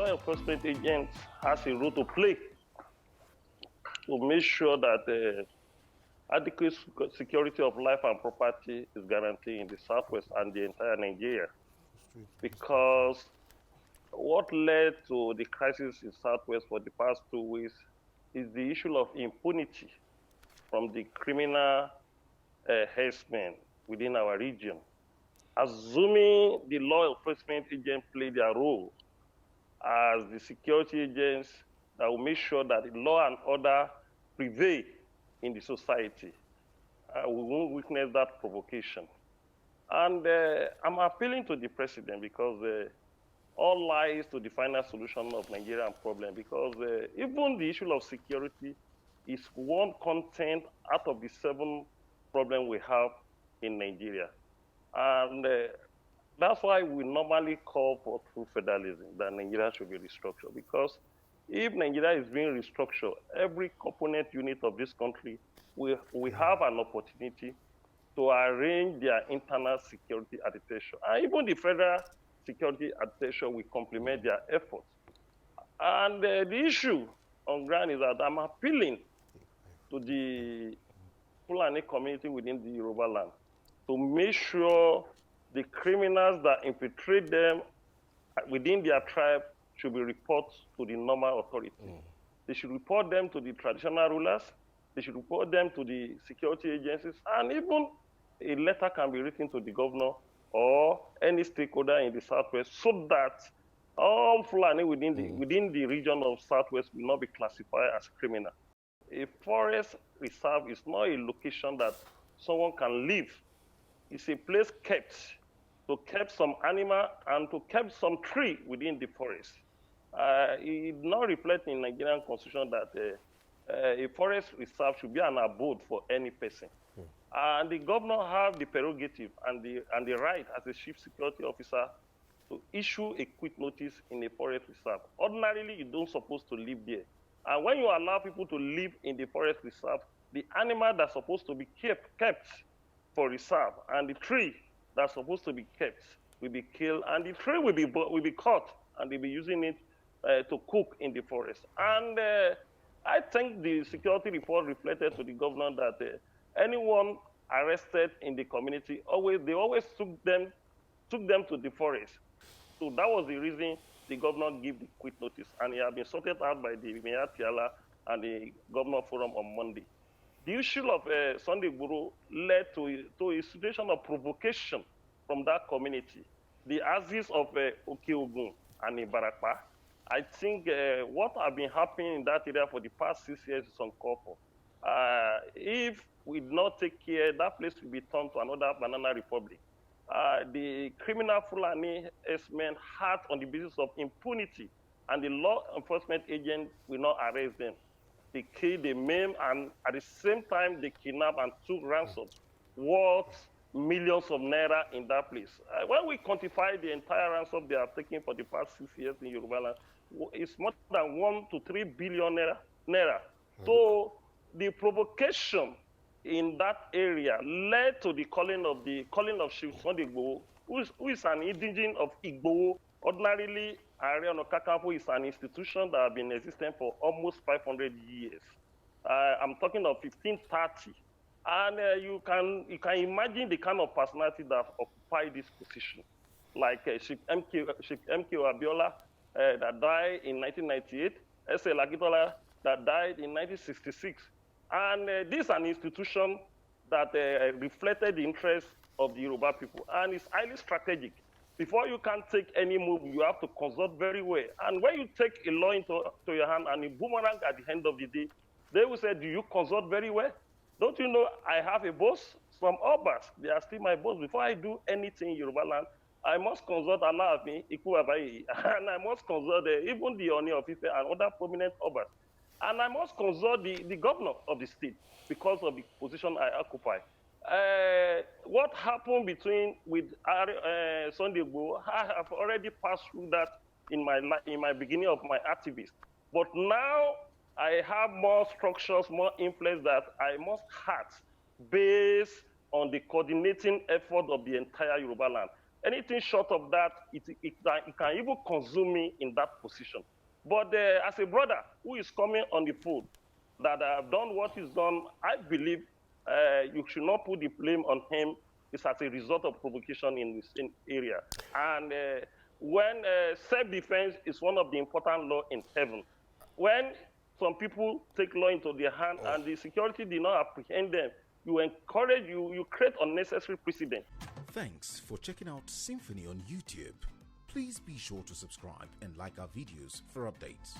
law enforcement agents has a role to play to make sure that adequate security of life and property is guaranteed in the Southwest and the entire Nigeria. Because what led to the crisis in Southwest for the past 2 weeks is the issue of impunity from the criminal herdsmen within our region. Assuming the law enforcement agents play their role as the security agents that will make sure that the law and order prevail in the society, we won't witness that provocation. And I'm appealing to the president because all lies to the final solution of Nigerian problem, because even the issue of security is one content out of the 7 problems we have in Nigeria. And that's why we normally call for true federalism, that Nigeria should be restructured. Because if Nigeria is being restructured, every component unit of this country will have an opportunity to arrange their internal security architecture. And even the federal security architecture will complement their efforts. And the issue on ground is that I'm appealing to the Fulani community within the Yoruba land to make sure the criminals that infiltrate them within their tribe should be reported to the normal authority. They should report them to the traditional rulers. They should report them to the security agencies. And even a letter can be written to the governor or any stakeholder in the Southwest so that all Fulani within the region of Southwest will not be classified as criminal. A forest reserve is not a location that someone can live. It's a place kept to keep some animal and to keep some tree within the forest. It not reflect in Nigerian constitution that a forest reserve should be an abode for any person. And the governor have the prerogative and the right as a chief security officer to issue a quick notice in a forest reserve. Ordinarily, you don't supposed to live there. And when you allow people to live in the forest reserve, the animal that's supposed to be kept for reserve and the tree that's supposed to be kept will be killed, and the tree will be cut, and they'll be using it to cook in the forest. And I think the security report reflected to the governor that anyone arrested in the community they always took them to the forest. So that was the reason the governor gave the quick notice, and it had been sorted out by the Mayor Tiala and the governor forum on Monday. The issue of Sunday Igboho led to a situation of provocation from that community. The axis of Okeogun and Ibarakpa, I think what has been happening in that area for the past 6 years is uncalled for. If we do not take care, that place will be turned to another banana republic. The criminal Fulani men act on the basis of impunity, and the law enforcement agent will not arrest them. They kill, they maim, and at the same time, they kidnap and took ransom worth millions of naira in that place. When we quantify the entire ransom they have taken for the past 6 years in Yoruba land, it's more than 1 to 3 billion naira. So the provocation in that area led to the calling of Chief Sunday Igboho, who is an indigene of Igboho. Ordinarily, Ààrẹ Ọ̀nà Kakanfò is an institution that has been existing for almost 500 years. I'm talking of 1530. And you can imagine the kind of personality that occupied this position, like Sheikh MKO Abiola that died in 1998, S.A. Lakitola that died in 1966. And this is an institution that reflected the interests of the Yoruba people, and it's highly strategic. Before you can take any move, you have to consult very well. And when you take a law into your hand and a boomerang at the end of the day, they will say, do you consult very well? Don't you know I have a boss? Some Obas, they are still my boss. Before I do anything in Yoruba land, I must consult Alaafin, Ikú Abayi, and I must consult even the Oni of Ife and other prominent Obas. And I must consult the governor of the state because of the position I occupy. What happened with Sunday Igboho, I have already passed through that in my beginning of my activism. But now I have more structures, more influence that I must have based on the coordinating effort of the entire Yoruba land. Anything short of that, it can even consume me in that position. But as a brother who is coming on the fold, that have done what he's done, I believe you should not put the blame on him. It's as a result of provocation in this area. And when self-defense is one of the important laws in heaven, when some people take law into their hand and the security did not apprehend them, you create unnecessary precedent. Thanks for checking out Symphony on YouTube. Please be sure to subscribe and like our videos for updates.